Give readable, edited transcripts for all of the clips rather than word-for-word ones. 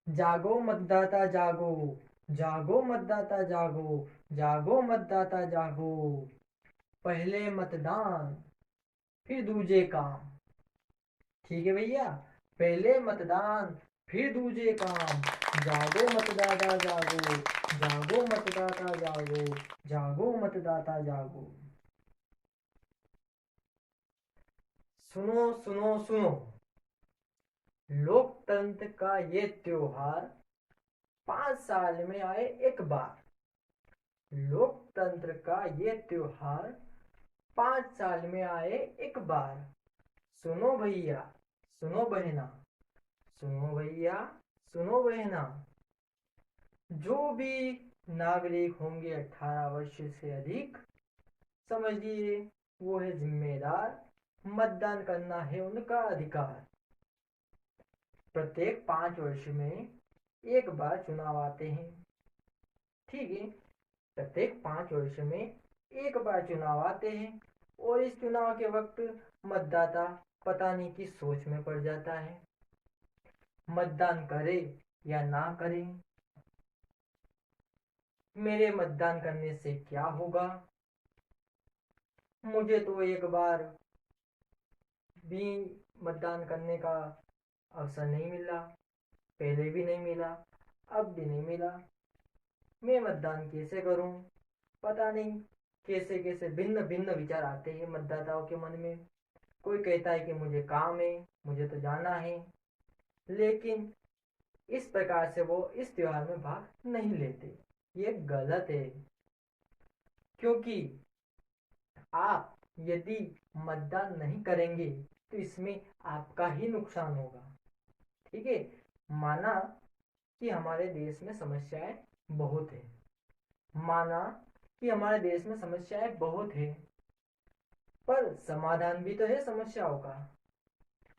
जागो मतदाता जागो, जागो मतदाता जागो, जागो मतदाता जागो। पहले मतदान फिर दूजे काम। ठीक है भैया, पहले मतदान फिर दूजे काम। जागो मतदाता जागो, जागो मतदाता जागो, जागो मतदाता जागो। सुनो सुनो सुनो, लोकतंत्र का ये त्योहार 5 साल में आए एक बार। लोकतंत्र का ये त्योहार 5 साल में आए एक बार। सुनो भैया, सुनो बहना, सुनो भैया, सुनो बहना। जो भी नागरिक होंगे 18 वर्ष से अधिक, समझिए वो है जिम्मेदार। मतदान करना है उनका अधिकार। प्रत्येक 5 वर्ष में एक बार चुनाव आते हैं। ठीक है, प्रत्येक 5 वर्ष में एक बार चुनाव आते हैं। और इस चुनाव के वक्त मतदाता पता नहीं किस सोच में पड़ जाता है, मतदान करे या ना करे। मेरे मतदान करने से क्या होगा? मुझे तो एक बार भी मतदान करने का अवसर नहीं मिला, पहले भी नहीं मिला, अब भी नहीं मिला। मैं मतदान कैसे करूं? पता नहीं कैसे कैसे भिन्न भिन्न विचार आते हैं मतदाताओं के मन में। कोई कहता है कि मुझे काम है, मुझे तो जाना है, लेकिन इस प्रकार से वो इस त्योहार में भाग नहीं लेते। ये गलत है, क्योंकि आप यदि मतदान नहीं करेंगे तो इसमें आपका ही नुकसान होगा। ठीक है, माना कि हमारे देश में समस्याएं बहुत है, माना कि हमारे देश में समस्याएं बहुत है, पर समाधान भी तो है समस्याओं का।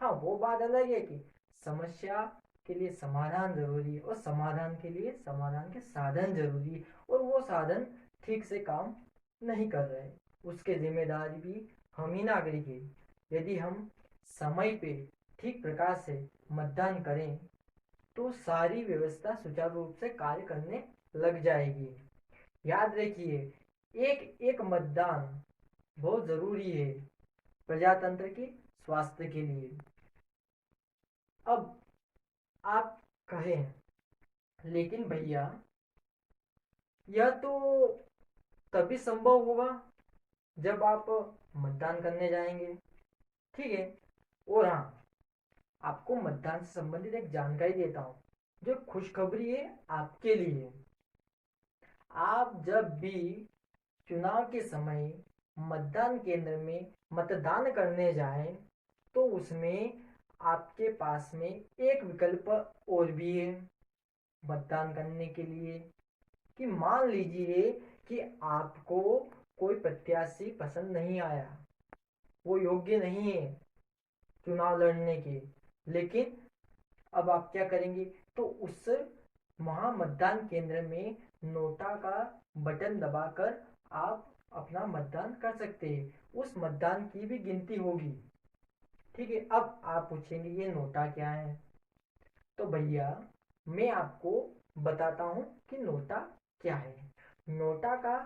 हाँ, वो बात अलग है कि समस्या के लिए समाधान जरूरी है और समाधान के लिए समाधान के साधन जरूरी है, और वो साधन ठीक से काम नहीं कर रहे। उसके जिम्मेदारी भी हम ही नागरिक हैं। यदि हम समय पे ठीक प्रकार से मतदान करें तो सारी व्यवस्था सुचारू रूप से कार्य करने लग जाएगी। याद रखिए, एक एक मतदान बहुत जरूरी है प्रजातंत्र की स्वास्थ्य के लिए। अब आप कहें, लेकिन भैया यह तो तभी संभव होगा जब आप मतदान करने जाएंगे। ठीक है, और हाँ, आपको मतदान से संबंधित एक जानकारी देता हूँ जो खुशखबरी है आपके लिए। आप जब भी चुनाव के समय मतदान केंद्र में मतदान करने जाएं तो उसमें आपके पास में एक विकल्प और भी है मतदान करने के लिए। कि मान लीजिए कि आपको कोई प्रत्याशी पसंद नहीं आया, वो योग्य नहीं है चुनाव लड़ने के, लेकिन अब आप क्या करेंगे? तो उस वहां मतदान केंद्र में नोटा का बटन दबाकर आप अपना मतदान कर सकते हैं। उस मतदान की भी गिनती होगी। ठीक है, अब आप पूछेंगे ये नोटा क्या है? तो भैया मैं आपको बताता हूँ कि नोटा क्या है। नोटा का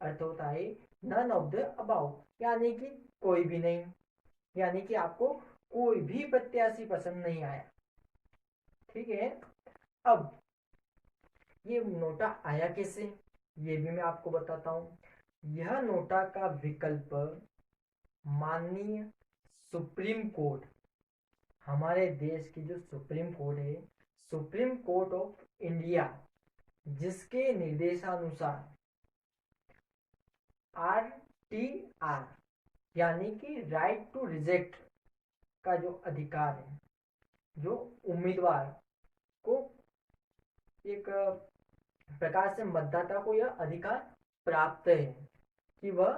अर्थ होता है नन ऑफ द अबाउ, यानी कि कोई भी नहीं, यानी कि आपको कोई भी प्रत्याशी पसंद नहीं आया। ठीक है, अब ये नोटा आया कैसे, ये भी मैं आपको बताता हूँ। यह नोटा का विकल्प माननीय सुप्रीम कोर्ट, हमारे देश की जो सुप्रीम कोर्ट है, सुप्रीम कोर्ट ऑफ इंडिया, जिसके निर्देशानुसार RTR यानी कि राइट टू रिजेक्ट का जो अधिकार है, जो उम्मीदवार को एक प्रकार से मतदाता को यह अधिकार प्राप्त है कि वह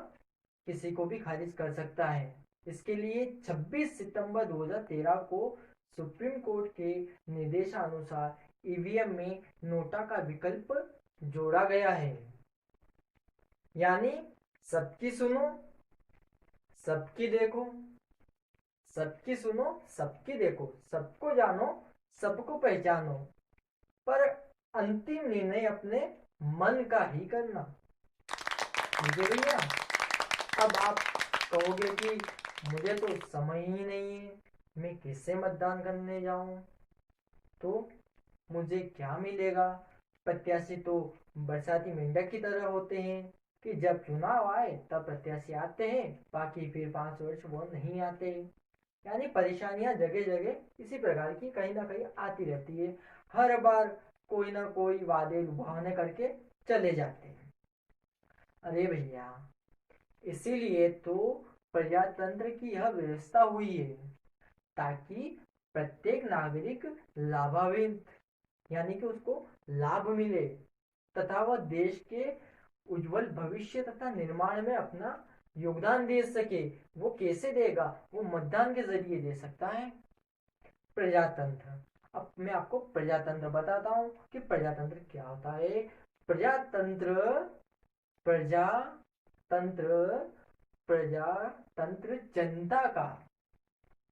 किसी को भी खारिज कर सकता है। इसके लिए 26 सितंबर 2013 को सुप्रीम कोर्ट के निर्देशानुसार ईवीएम में नोटा का विकल्प जोड़ा गया है। यानी सबकी सुनो, सबकी देखो, सबकी सुनो, सबकी देखो, सबको जानो, सबको पहचानो। पर अंतिम निर्णय अपने मन का ही करना। ठीक है भैया। अब आप कहोगे कि मुझे तो समय ही नहीं है, मैं किससे मतदान करने जाऊं, तो मुझे क्या मिलेगा। प्रत्याशी तो बरसाती मेंढक की तरह होते हैं कि जब चुनाव आए तब प्रत्याशी आते हैं, बाकी फिर 5 वर्ष वो नहीं आते। यानी परेशानियां जगह जगह इसी प्रकार की कहीं ना कहीं आती रहती है। हर बार कोई ना कोई वादे लुभावने करके चले जाते हैं। अरे भैया, इसीलिए तो प्रजातंत्र की यह व्यवस्था हुई है, ताकि प्रत्येक नागरिक लाभान्वित, यानी कि उसको लाभ मिले तथा वह देश के उज्जवल भविष्य तथा निर्माण में अपना योगदान दे सके। वो कैसे देगा, वो मतदान के जरिए दे सकता है। प्रजातंत्र। अब मैं आपको प्रजातंत्र बताता हूं कि प्रजातंत्र क्या होता है। प्रजातंत्र, प्रजातंत्र, प्रजातंत्र जनता का,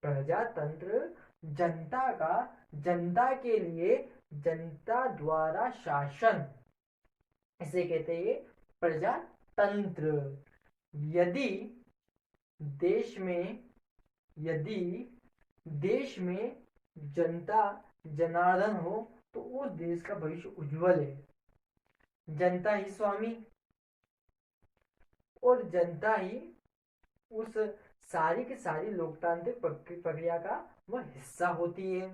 प्रजातंत्र जनता का, जनता के लिए, जनता द्वारा शासन, इसे कहते हैं प्रजातंत्र। यदि देश में, यदि देश में जनता जनार्दन हो तो उस देश का भविष्य उज्जवल है। जनता ही स्वामी और जनता ही उस सारी की सारी लोकतांत्रिक प्रक्रिया का वह हिस्सा होती है।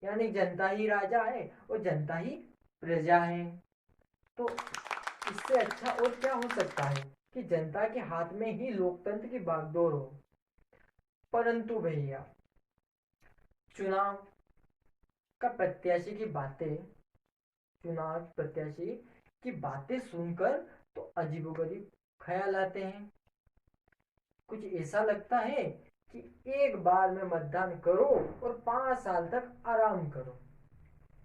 यानी जनता ही राजा है और जनता ही प्रजा है। तो इससे अच्छा और क्या हो सकता है कि जनता के हाथ में ही लोकतंत्र की बागडोर हो। परंतु भैया, चुनाव का प्रत्याशी की बातें, चुनाव प्रत्याशी की बातें सुनकर तो अजीबोगरीब ख्याल आते हैं। कुछ ऐसा लगता है कि एक बार में मतदान करो और 5 साल तक आराम करो।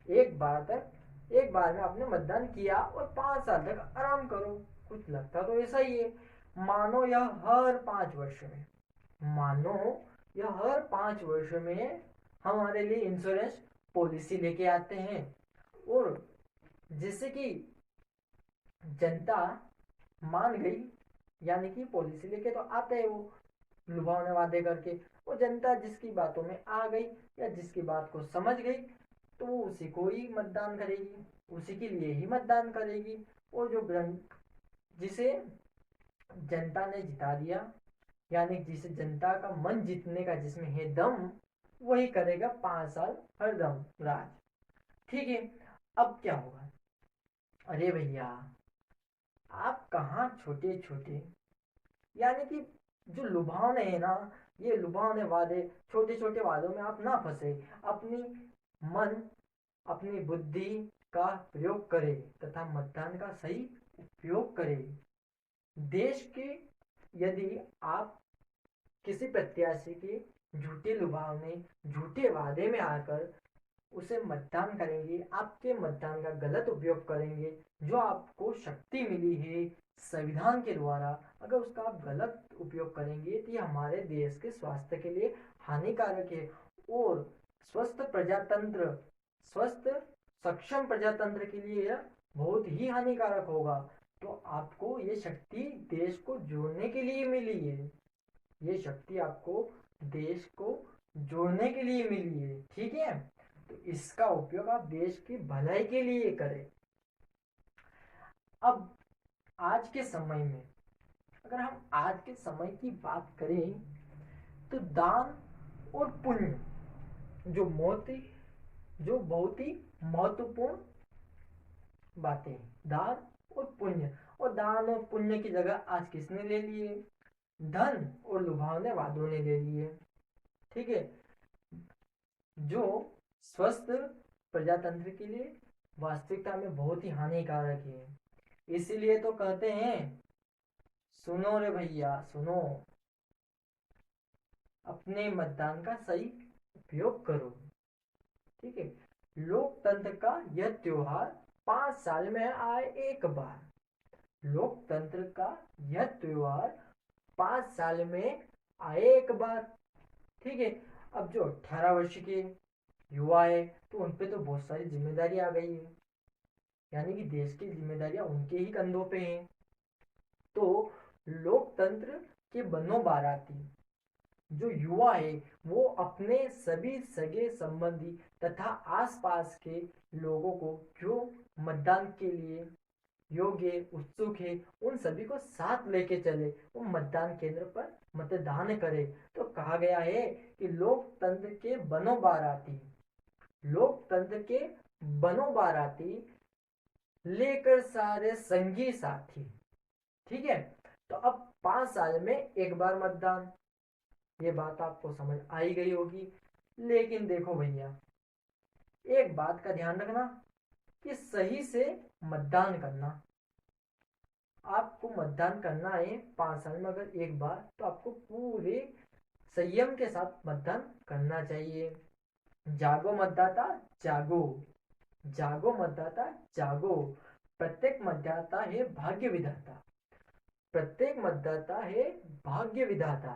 एक बार में आपने मतदान किया और 5 साल तक आराम करो। कुछ लगता तो ऐसा ही है। मानो यह हर 5 वर्ष में, मानो यह हर 5 वर्ष में हमारे लिए इंश्योरेंस पॉलिसी लेके आते हैं। और जैसे कि जनता मान गई, यानी कि पॉलिसी लेके तो आते हैं वो लुभावने वादे करके, वो जनता जिसकी बातों में आ गई या जिसकी बात को समझ गई तो वो उसी को ही मतदान करेगी, उसी के लिए ही मतदान करेगी। और जो जिसे जनता ने जिता दिया, यानी जिसे जनता का मन जीतने का जिसमें है दम, वही करेगा 5 साल हरदम राज। ठीक है। अब क्या होगा। अरे भैया, आप कहाँ छोटे छोटे, यानी कि जो लुभावने है ना, ये लुभावने वादे, छोटे छोटे वादों में आप ना फंसे। अपनी मन, अपनी बुद्धि का प्रयोग करे तथा मतदान का सही उपयोग करे। देश के, यदि आप किसी प्रत्याशी के झूठे लुभावने, झूठे वादे में आकर उसे मतदान करेंगे, आपके मतदान का गलत उपयोग करेंगे, जो आपको शक्ति मिली है संविधान के द्वारा, अगर उसका आप गलत उपयोग करेंगे तो ये हमारे देश के स्वास्थ्य के लिए हानिकारक है। और स्वस्थ प्रजातंत्र, स्वस्थ सक्षम प्रजातंत्र के लिए यह बहुत ही हानिकारक होगा। तो आपको ये शक्ति देश को जोड़ने के लिए मिली है, ये शक्ति आपको देश को जोड़ने के लिए मिली है। ठीक है। तो इसका उपयोग आप देश की भलाई के लिए करें। अब आज के समय में, अगर हम आज के समय की बात करें तो दान और पुण्य, जो मोती, जो बहुत ही महत्वपूर्ण बातें, दान और पुण्य। और दान और पुण्य की जगह आज किसने ले लिए, धन और लुभावने वादों ने ले लिए। ठीक है। जो स्वस्थ प्रजातंत्र के लिए वास्तविकता में बहुत ही हानिकारक है। इसीलिए तो कहते हैं, सुनो रे भैया सुनो, अपने मतदान का सही उपयोग करो। ठीक है। लोकतंत्र का यह त्योहार 5 साल में आए एक बार, लोकतंत्र का यह त्योहार 5 साल में आए एक बार। ठीक है। अब जो 18 वर्ष के युवा है तो उन पे तो बहुत सारी जिम्मेदारी आ गई है, यानी कि देश की जिम्मेदारियां उनके ही कंधों पे हैं। तो लोकतंत्र के बनो बाराती जो युवा है वो अपने सभी सगे संबंधी तथा आसपास के लोगों को जो मतदान के लिए योग्य उत्सुक है उन सभी को साथ लेके चले, वो मतदान केंद्र पर मतदान करे। तो कहा गया है कि लोकतंत्र के बनो बाराती, लोकतंत्र के बनो बाराती लेकर सारे संगी साथी। ठीक है, तो अब 5 साल में एक बार मतदान, ये बात आपको समझ आई गई होगी। लेकिन देखो भैया, एक बात का ध्यान रखना कि सही से मतदान करना। आपको मतदान करना है 5 साल में अगर एक बार, तो आपको पूरे संयम के साथ मतदान करना चाहिए। जागो मतदाता जागो, जागो मतदाता जागो। प्रत्येक मतदाता है भाग्य विधाता, प्रत्येक मतदाता है भाग्य विधाता।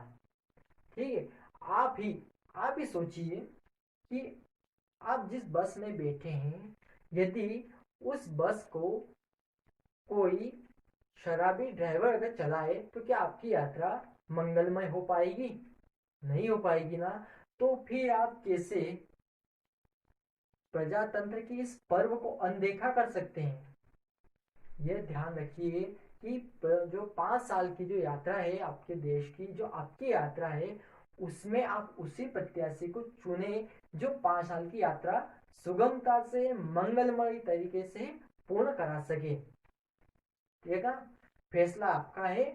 ठीक है, आप ही सोचिए कि आप जिस बस में बैठे हैं, यदि उस बस को कोई शराबी ड्राइवर अगर चलाए तो क्या आपकी यात्रा मंगलमय हो पाएगी? नहीं हो पाएगी ना। तो फिर आप कैसे प्रजातंत्र की इस पर्व को अनदेखा कर सकते हैं? यह ध्यान रखिए कि जो 5 साल की जो यात्रा है आपके देश की, जो आपकी यात्रा है, उसमें आप उसी प्रत्याशी को चुने जो 5 साल की यात्रा सुगमता से मंगलमय तरीके से पूर्ण करा सके। ठीक है, फैसला आपका है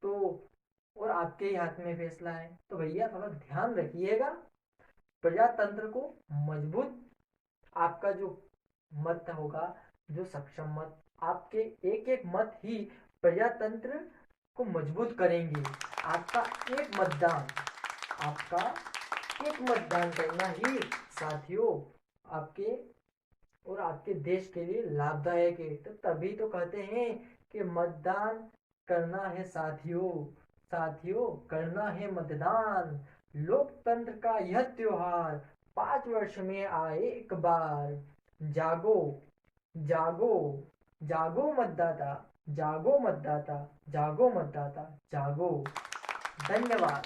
तो, और आपके ही हाथ में फैसला है। तो भैया थोड़ा ध्यान रखिएगा, प्रजातंत्र को मजबूत, आपका जो मत होगा, जो सक्षम मत, आपके एक एक मत ही प्रजातंत्र को मजबूत करेंगे। आपका एक मतदान, आपका एक मतदान करना ही साथियों आपके और आपके देश के लिए लाभदायक है। तो तभी तो कहते हैं कि मतदान करना है साथियों, साथियों करना है मतदान। लोकतंत्र का यह त्योहार 5 वर्ष में आए एक बार। जागो, जागो, जागो मतदाता, जागो मतदाता, जागो मतदाता, जागो। धन्यवाद।